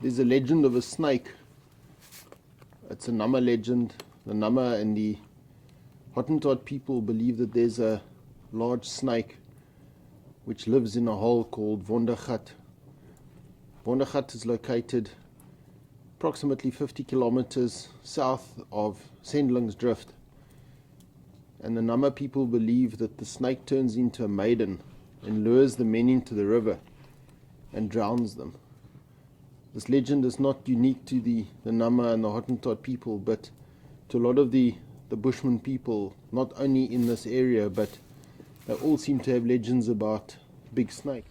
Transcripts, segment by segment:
There's a legend of a snake. It's a Nama legend. The Nama and the Hottentot people believe that there's a large snake which lives in a hole called Wondergat. Wondergat is located approximately 50 kilometers south of Sendlingsdrift. And the Nama people believe that the snake turns into a maiden and lures the men into the river and drowns them. This legend is not unique to the Nama and the Hottentot people, but to a lot of the Bushman people, not only in this area, but they all seem to have legends about big snake.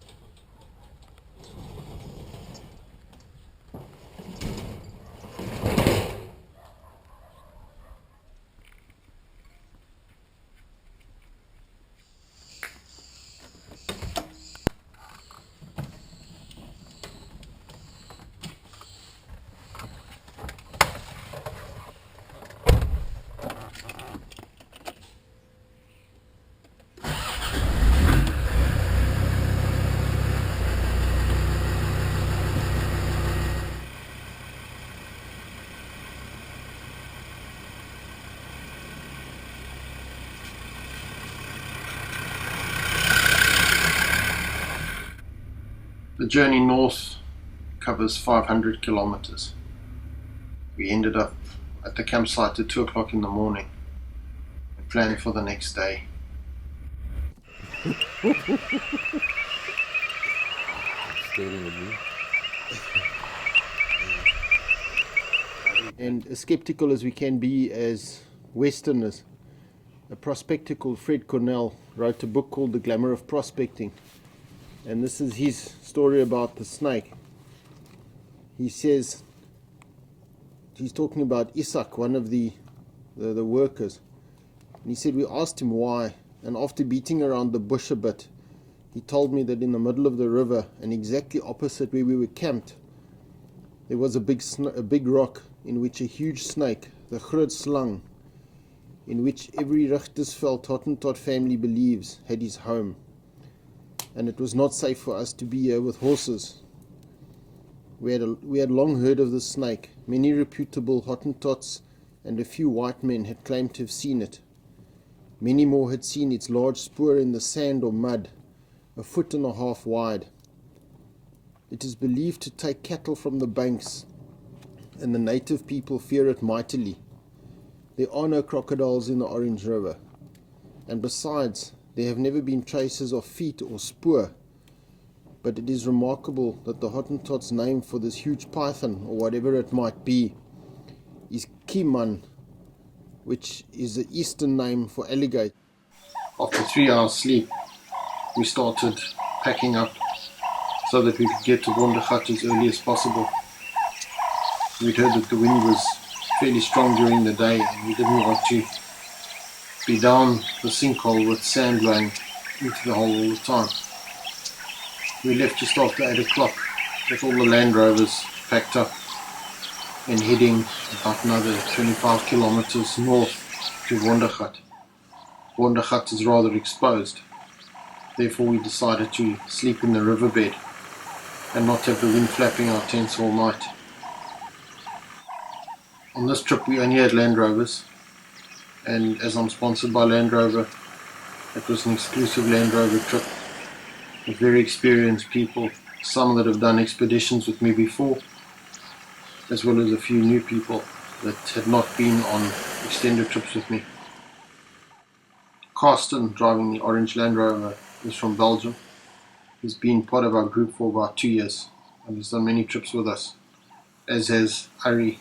The journey north covers 500 kilometers. We ended up at the campsite at 2 o'clock in the morning and planned for the next day. And as skeptical as we can be as Westerners, a prospector called Fred Cornell wrote a book called The Glamour of Prospecting. And this is his story about the snake. He says, he's talking about Isak, one of the workers. And he said, we asked him why. And after beating around the bush a bit, he told me that in the middle of the river and exactly opposite where we were camped, there was a big rock in which a huge snake, the groot slang, in which every Richtersveld Hottentot family believes had his home. And it was not safe for us to be here with horses. We had long heard of the snake. Many reputable Hottentots and a few white men had claimed to have seen it. Many more had seen its large spoor in the sand or mud, 1.5 feet wide. It is believed to take cattle from the banks, and the native people fear it mightily. There are no crocodiles in the Orange River, and besides, there have never been traces of feet or spoor, but it is remarkable that the Hottentot's name for this huge python, or whatever it might be, is Kiman, which is the eastern name for alligator. After 3 hours sleep, we started packing up so that we could get to Wondergat as early as possible. We'd heard that the wind was fairly strong during the day and we didn't want to be down the sinkhole with sand blowing into the hole all the time. We left just after 8 o'clock with all the Land Rovers packed up and heading about another 25 kilometers north to Wondergat. Wondergat is rather exposed, therefore we decided to sleep in the riverbed and not have the wind flapping our tents all night. On this trip we only had Land Rovers, and as I'm sponsored by Land Rover, it was an exclusive Land Rover trip with very experienced people, some that have done expeditions with me before, as well as a few new people that had not been on extended trips with me. Carsten, driving the orange Land Rover, is from Belgium. He's been part of our group for about 2 years and he's done many trips with us, as has Ari.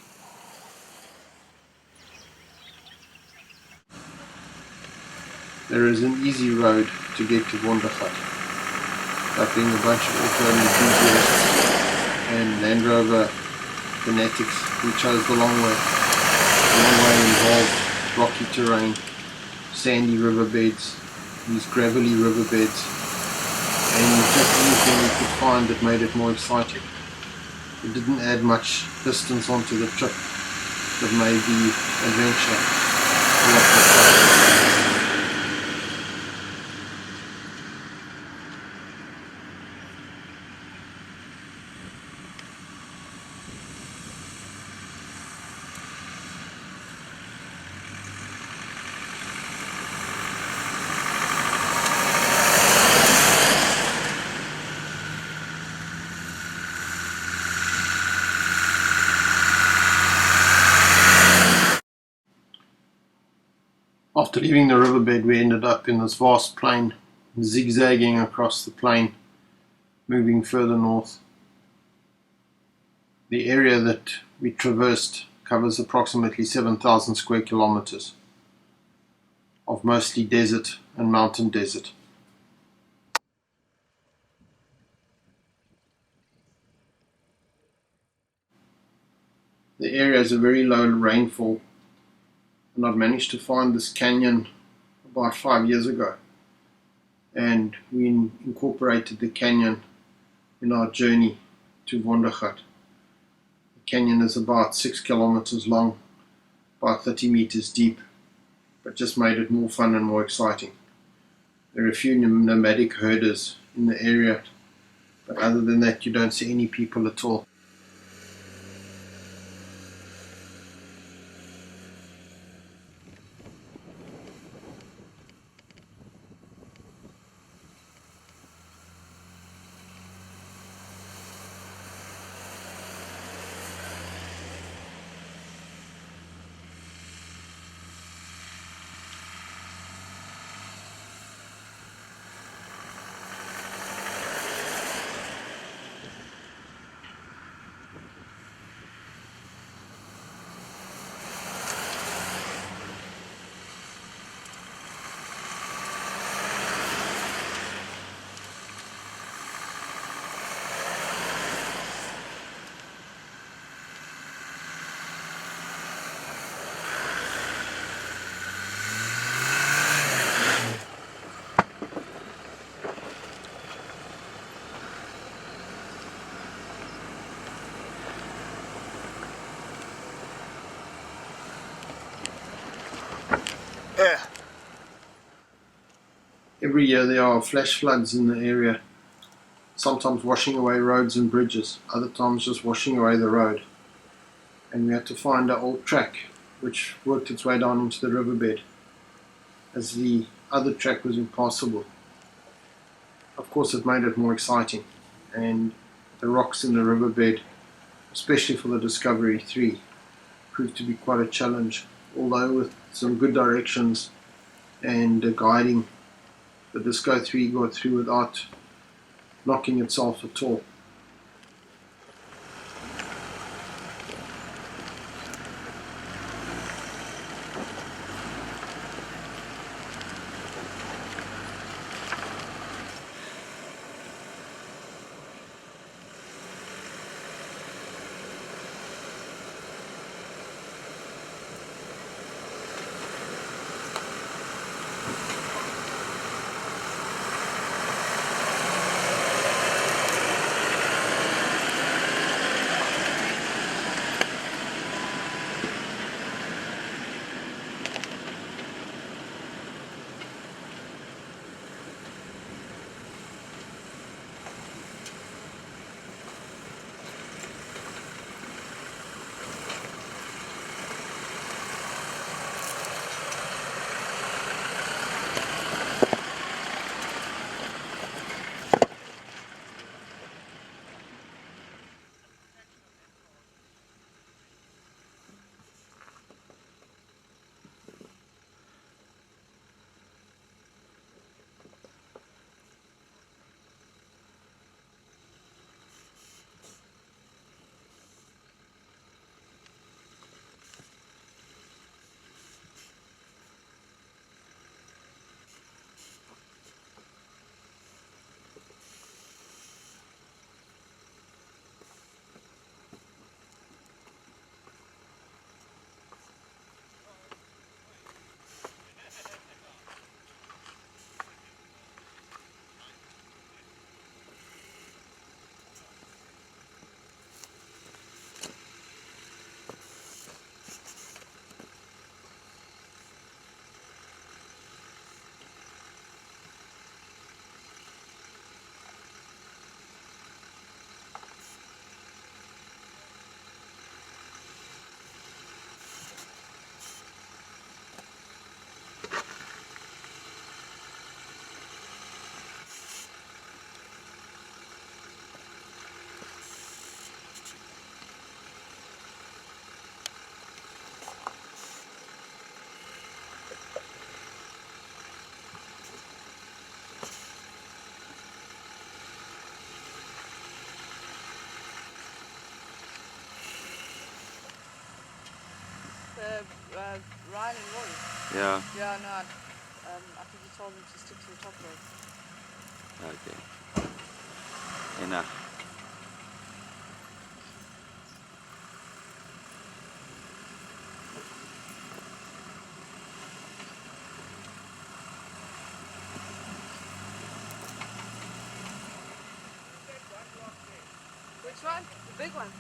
There is an easy road to get to Wondergat, but being a bunch of auto enthusiasts and Land Rover fanatics, we chose the long way. The long way involved rocky terrain, sandy riverbeds, these gravelly riverbeds, and just anything we could find that made it more exciting. It didn't add much distance onto the trip, but made the adventure a lot more fun. After leaving the riverbed, we ended up in this vast plain, zigzagging across the plain, moving further north. The area that we traversed covers approximately 7,000 square kilometers of mostly desert and mountain desert. The area has a very low rainfall, and I've managed to find this canyon about 5 years ago, and we incorporated the canyon in our journey to Wondergat. The canyon is about 6 kilometers long, about 30 meters deep, but just made it more fun and more exciting. There are a few nomadic herders in the area, but other than that you don't see any people at all. Every year there are flash floods in the area, sometimes washing away roads and bridges, other times just washing away the road. And we had to find an old track which worked its way down into the riverbed, as the other track was impassable. Of course it made it more exciting, and the rocks in the riverbed, especially for the Discovery 3, proved to be quite a challenge, although with some good directions and guiding, the Disco 3 got through without knocking itself at all. Ryan and Roy. Yeah. Yeah, no, I think he told them to stick to the top rope. Okay. Enough. Which one? The big one.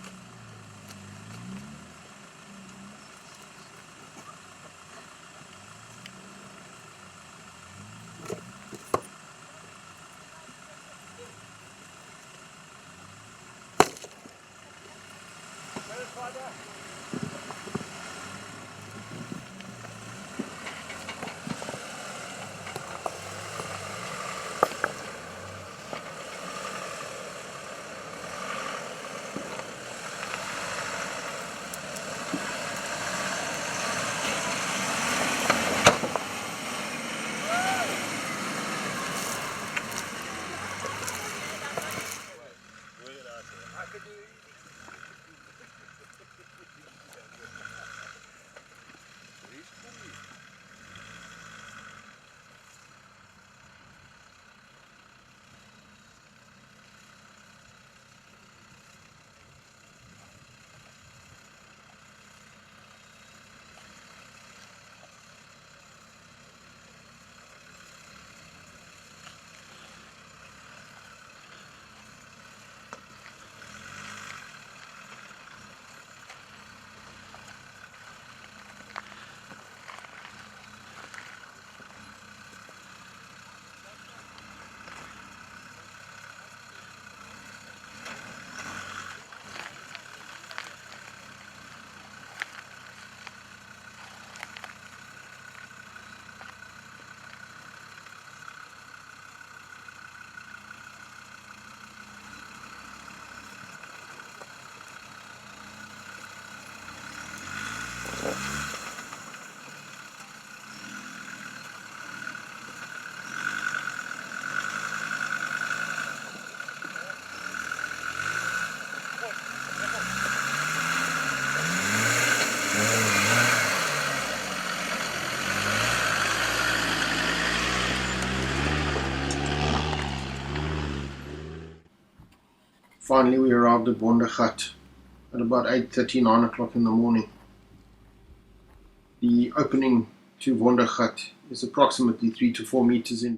Finally, we arrived at Wondergat at about 8:30, 9 o'clock in the morning. The opening to Wondergat is approximately 3 to 4 meters in.